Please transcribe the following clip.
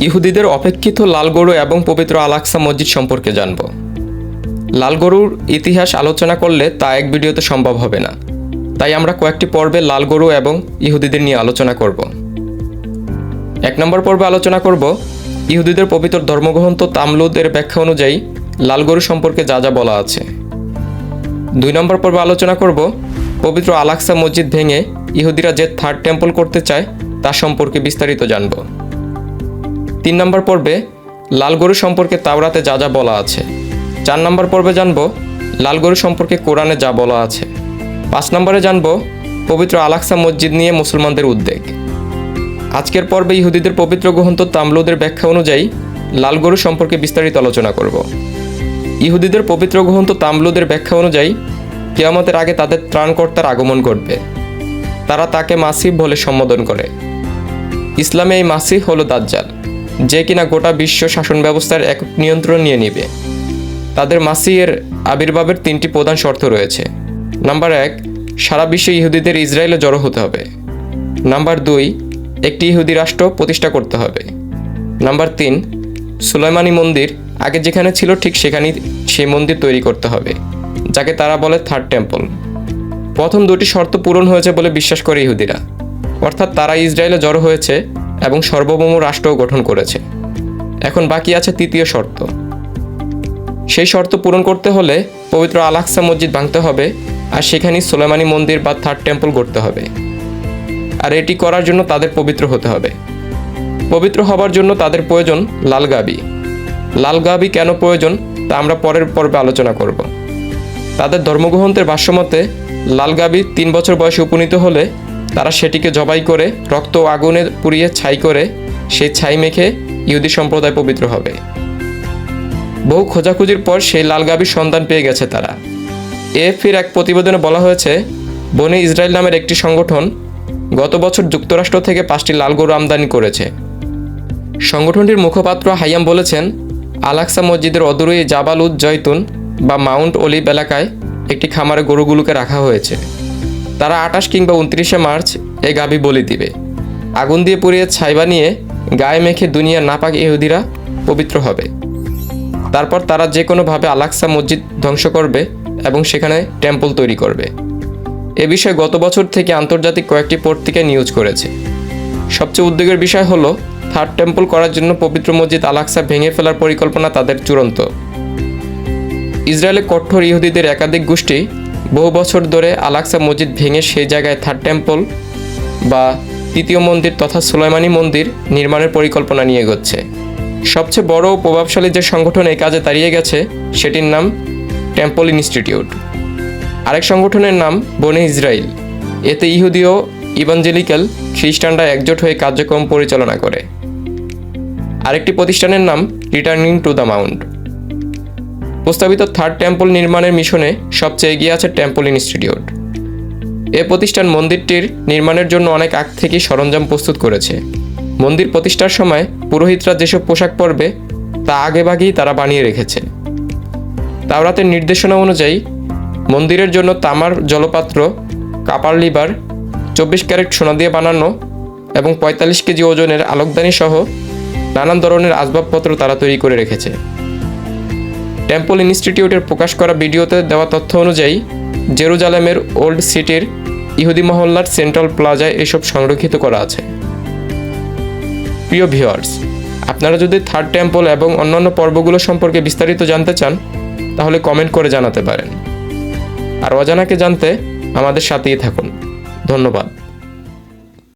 ইহুদিদের অপেক্ষিত লাল গরু এবং পবিত্র আল আকসা মসজিদ সম্পর্কে জানব। লাল গরুর ইতিহাস আলোচনা করলে তা এক ভিডিওতে সম্ভব হবে না, তাই আমরা কয়েকটি পর্বে লাল গরু এবং ইহুদিদের নিয়ে আলোচনা করব। 1 নম্বর পর্বে আলোচনা করব ইহুদিদের পবিত্র ধর্মগ্রন্থ তামলুদের ব্যাখ্যা অনুযায়ী লাল গরু সম্পর্কে যা যা বলা আছে। 2 নম্বর পর্বে আলোচনা করব পবিত্র আল আকসা মসজিদ ভেঙে ইহুদিরা যে থার্ড টেম্পল করতে চায় তা সম্পর্কে বিস্তারিত জানব। 3 নম্বর পর্বে লাল গরু সম্পর্কে তাওরাতে যা যা বলা আছে। 4 নম্বর পর্বে জানব লাল গরু সম্পর্কে কোরআনে যা বলা আছে। 5 নম্বরে জানব পবিত্র আল আকসা মসজিদ নিয়ে মুসলমানদের উদ্বেগ। আজকের পর্বে ইহুদিদের পবিত্র গ্রন্থ তামলুদের ব্যাখ্যা অনুযায়ী লাল গরু সম্পর্কে বিস্তারিত আলোচনা করব। ইহুদিদের পবিত্র গ্রন্থ তামলুদের ব্যাখ্যা অনুযায়ী কিয়ামতের আগে তাদের ত্রাণকর্তার আগমন ঘটবে। তারা তাকে মাসিহ বলে সম্বোধন করে। ইসলামে এই মাসিহ হলো দাজ্জাল, যে কিনা গোটা বিশ্ব শাসন ব্যবস্থার একক নিয়ন্ত্রণ নিয়ে নিবে। তাদের মাসিহের আবির্ভাবের 3টি প্রধান শর্ত রয়েছে। নাম্বার 1, সারা বিশ্বে ইহুদিদের ইসরায়েলে জড়ো হতে হবে। নাম্বার 2, একটি ইহুদি রাষ্ট্র প্রতিষ্ঠা করতে হবে। নাম্বার 3, সুলাইমানি মন্দির আগে যেখানে ছিল ঠিক সেখানেই সেই মন্দির তৈরি করতে হবে, যাকে তারা বলে থার্ড টেম্পল। প্রথম 2টি শর্ত পূরণ হয়েছে বলে বিশ্বাস করে ইহুদিরা, অর্থাৎ তারা ইসরায়েলে জড়ো হয়েছে এবং সার্বভৌম রাষ্ট্রও গঠন করেছে। এখন বাকি আছে 3য় শর্ত। সেই শর্ত পূরণ করতে হলে পবিত্র আল আকসা মসজিদ ভাঙতে হবে আর সেখানেই সুলাইমানি মন্দির বা থার্ড টেম্পল গড়তে হবে। আর এটি করার জন্য তাদের পবিত্র হতে হবে। পবিত্র হবার জন্য তাদের প্রয়োজন লাল গাবি। লাল গাবি কেন প্রয়োজন তা আমরা পরের পর্বে আলোচনা করব। তাদের ধর্মগ্রন্থের ভাষ্যমতে লাল গাবি 3 বছর বয়সে উপনীত হলে তারা সেটিকে জবাই করে রক্ত ও আগুনে পুড়িয়ে ছাই করে সেই ছাই মেখে ইহুদি সম্প্রদায় পবিত্র হবে। বহু খোঁজাখুঁজির পর সেই লাল গাবির সন্ধান পেয়ে গেছে তারা। এএফপির এক প্রতিবেদনে বলা হয়েছে, বনে ইসরায়েল নামের একটি সংগঠন গত বছর যুক্তরাষ্ট্র থেকে 5টি লাল গরু আমদানি করেছে। সংগঠনটির মুখপাত্র হাইয়াম বলেছেন, আল আকসা মসজিদের অদূরেই জাবাল উদ জৈতুন বা মাউন্ট অলিভ এলাকায় একটি খামারে গরুগুলোকে রাখা হয়েছে। তারা 28 কিংবা 29শে মার্চ এই গাভী বলি দিবে। আগুন দিয়ে পুড়িয়ে ছাই বানিয়ে গায়ে মেখে দুনিয়ার নাপাক ইহুদিরা পবিত্র হবে। তারপর তারা যে কোনোভাবে আল আকসা মসজিদ ধ্বংস করবে এবং সেখানে টেম্পল তৈরি করবে। এ বিষয়ে গত বছর থেকে আন্তর্জাতিক কয়েকটি পত্রিকায় নিউজ করেছে। সবচেয়ে উদ্বেগের বিষয় হলো থার্ড টেম্পল করার জন্য পবিত্র মসজিদ আল আকসা ভেঙে ফেলার পরিকল্পনা তাদের চূড়ান্ত। ইসরায়েলে কঠোর ইহুদিদের একাধিক গোষ্ঠী বহু বছর ধরে আল আকসা মসজিদ ভেঙে সেই জায়গায় থার্ড টেম্পল বা 3য় মন্দির তথা সুলাইমানি মন্দির নির্মাণের পরিকল্পনা নিয়ে এগোচ্ছে। সবচেয়ে বড় ও প্রভাবশালী যে সংগঠন এই কাজে দাঁড়িয়ে গেছে সেটির নাম টেম্পল ইনস্টিটিউট। আরেক সংগঠনের নাম বনে ইসরায়েল। এতে ইহুদি ও ইভাঞ্জেলিক্যাল খ্রিস্টানরা একজোট হয়ে কার্যক্রম পরিচালনা করে। আরেকটি প্রতিষ্ঠানের নাম রিটার্নিং টু দ্য মাউন্ট। প্রস্তাবিত থার্ড টেম্পল নির্মাণের মিশনে সবচেয়ে এগিয়ে আছে টেম্পল ইনস্টিটিউট। এ প্রতিষ্ঠান মন্দিরটির নির্মাণের জন্য অনেক আগ থেকেই সরঞ্জাম প্রস্তুত করেছে। মন্দির প্রতিষ্ঠার সময় পুরোহিতরা যেসব পোশাক পরবে তা আগেভাগেই তারা বানিয়ে রেখেছে। তাওরাতের নির্দেশনা অনুযায়ী মন্দিরের জন্য তামার জলপাত্র, কাপার লিভার, 24 ক্যারেট সোনা দিয়ে বানানো এবং 45 কেজি ওজনের আলোকদানি সহ নানান ধরনের আসবাবপত্র তারা তৈরি করে রেখেছে। টেম্পল ইনস্টিটিউটের প্রকাশ করা ভিডিওতে দেওয়া তথ্য অনুযায়ী জেরুজালেমের ওল্ড সিটির ইহুদি মহল্লার সেন্ট্রাল প্লাজায় এসব সংরক্ষিত করা আছে। প্রিয় ভিউয়ার্স, আপনারা যদি থার্ড টেম্পল এবং অন্যান্য পর্বগুলো সম্পর্কে বিস্তারিত জানতে চান তাহলে কমেন্ট করে জানাতে পারেন। আর অজানাকে জানতে আমাদের সাথেই থাকুন। ধন্যবাদ।